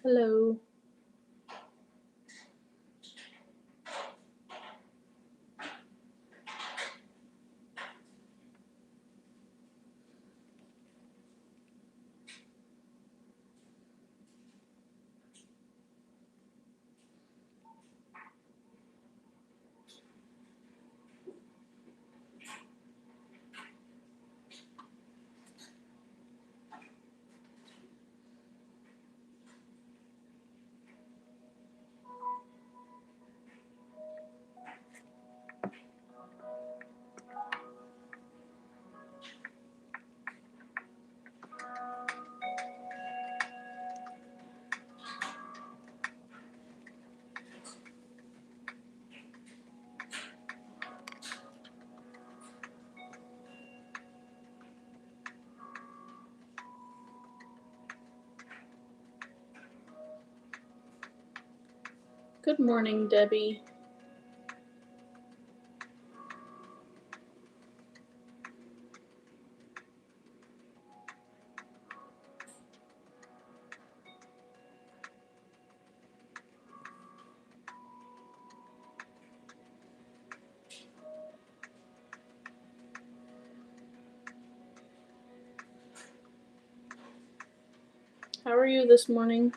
Hello. Good morning, Debbie. How are you this morning?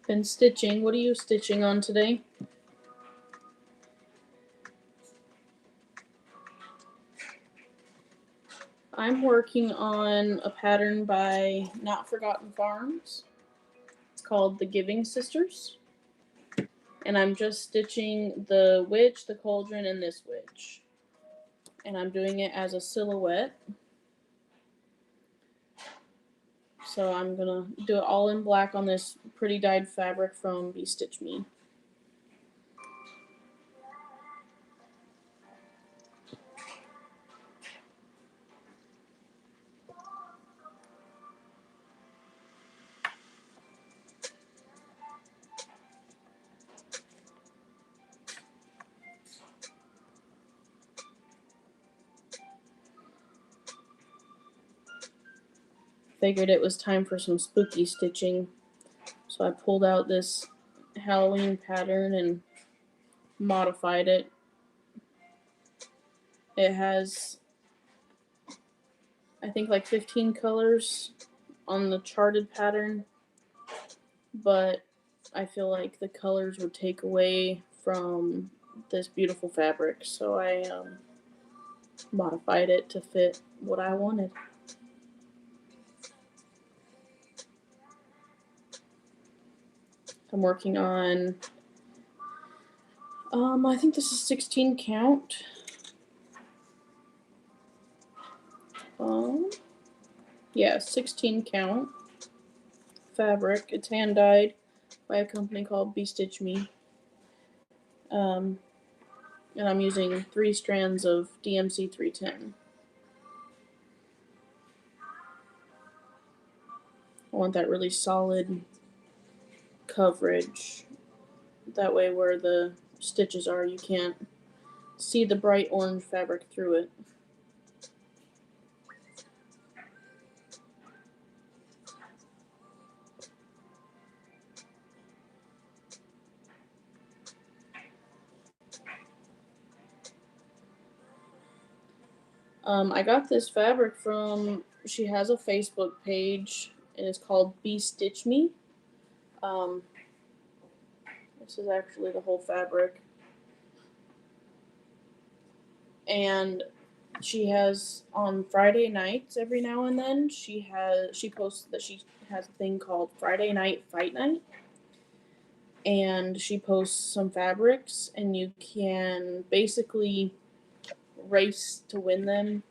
Been stitching. What are you stitching on today? I'm working on a pattern by Not Forgotten Farms. It's called the Giving Sisters. And I'm just stitching the witch, the cauldron, and this witch. And I'm doing it as a silhouette. So I'm gonna do it all in black on this pretty dyed fabric from Be Stitch Me. Figured it was time for some spooky stitching. So I pulled out this Halloween pattern and modified it. It has, I think, like 15 colors on the charted pattern, but I feel like the colors would take away from this beautiful fabric, so I modified it to fit what I wanted. I'm working on, I think this is 16 count. Yeah, 16 count fabric. It's hand dyed by a company called Be Stitch Me. And I'm using 3 strands of DMC 310. I want that really solid coverage. That way, where the stitches are, you can't see the bright orange fabric through it. I got this fabric from, she has a Facebook page, and it's called Be Stitch Me. This is actually the whole fabric. And she has on Friday nights every now and then she posts that she has a thing called Friday Night Fight Night, and she posts some fabrics and you can basically race to win them.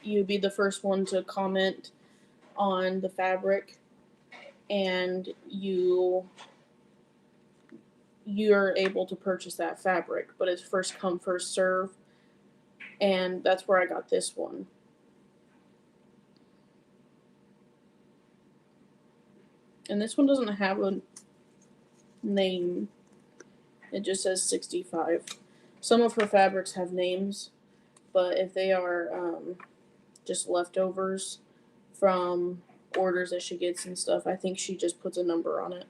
You'd be the first one to comment on the fabric, and you're able to purchase that fabric, but it's first come first serve, and that's where I got this one. And this one doesn't have a name. It just says 65. Some of her fabrics have names, but if they are just leftovers from orders that she gets and stuff, I think she just puts a number on it.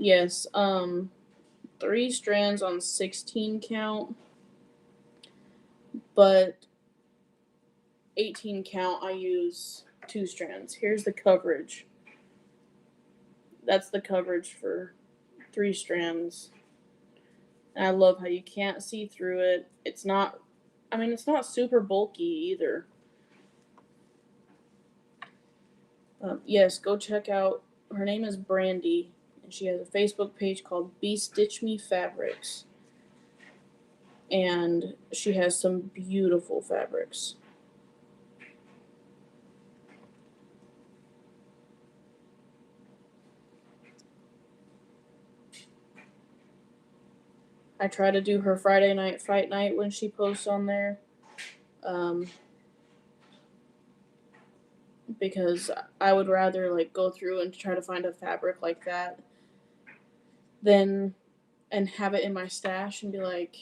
Yes, 3 strands on 16 count, but 18 count I use 2 strands. Here's the coverage. That's the coverage for 3 strands. And I love how you can't see through it. It's not super bulky either. Yes, go check out, her name is Brandy, and she has a Facebook page called Be Stitch Me Fabrics. And she has some beautiful fabrics. I try to do her Friday Night Fight Night when she posts on there. Because I would rather like go through and try to find a fabric like that than and have it in my stash and be like,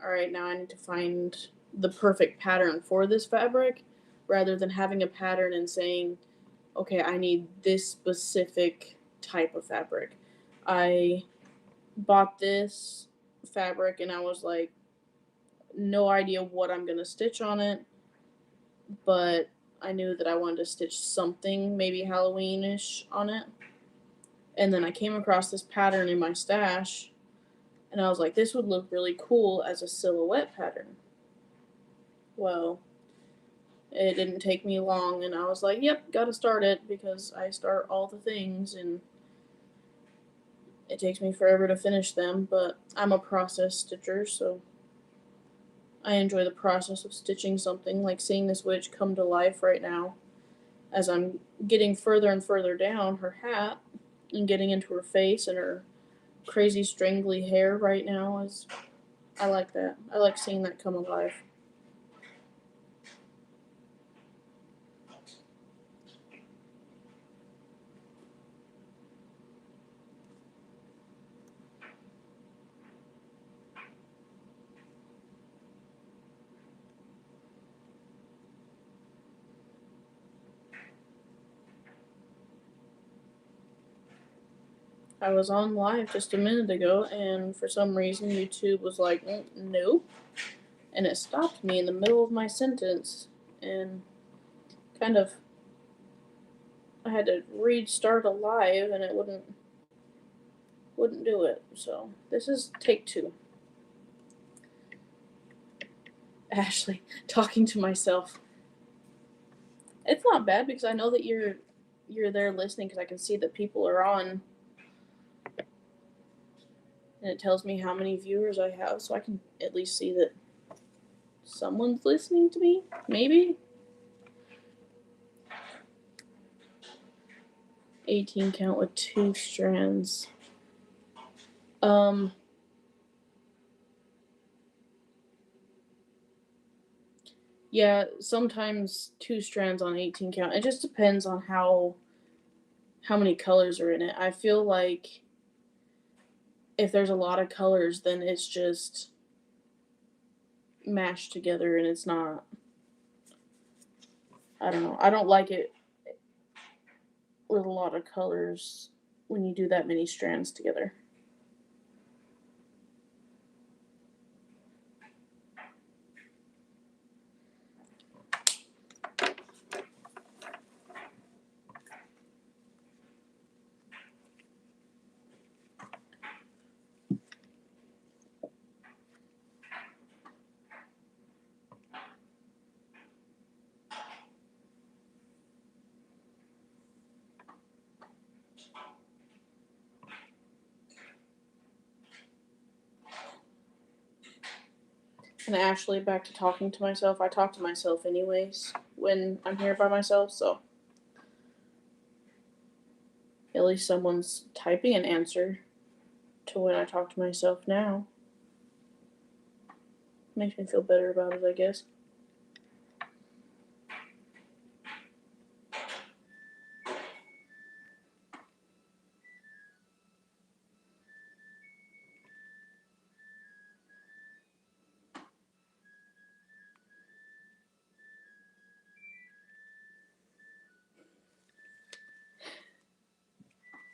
all right, now I need to find the perfect pattern for this fabric, rather than having a pattern and saying, okay, I need this specific type of fabric. I bought this fabric and I was like, no idea what I'm going to stitch on it, but I knew that I wanted to stitch something maybe Halloween-ish on it. And then I came across this pattern in my stash, and I was like, this would look really cool as a silhouette pattern. Well, it didn't take me long, and I was like, yep, gotta start it, because I start all the things, and it takes me forever to finish them, but I'm a process stitcher, so I enjoy the process of stitching something, like seeing this witch come to life right now as I'm getting further and further down her hat and getting into her face and her crazy strangly hair right now. I like that. I like seeing that come alive. I was on live just a minute ago, and for some reason YouTube was like, nope, and it stopped me in the middle of my sentence, and kind of, I had to restart a live, and it wouldn't do it. So this is take 2. Ashley, talking to myself. It's not bad because I know that you're there listening, because I can see that people are on, and it tells me how many viewers I have, so I can at least see that someone's listening to me, maybe. 18 count with 2 strands. Yeah, sometimes 2 strands on 18 count. It just depends on how many colors are in it. I feel like if there's a lot of colors, then it's just mashed together and it's not, I don't know. I don't like it with a lot of colors when you do that many strands together. And Ashley, back to talking to myself. I talk to myself anyways when I'm here by myself, so at least someone's typing an answer to when I talk to myself now. Makes me feel better about it, I guess.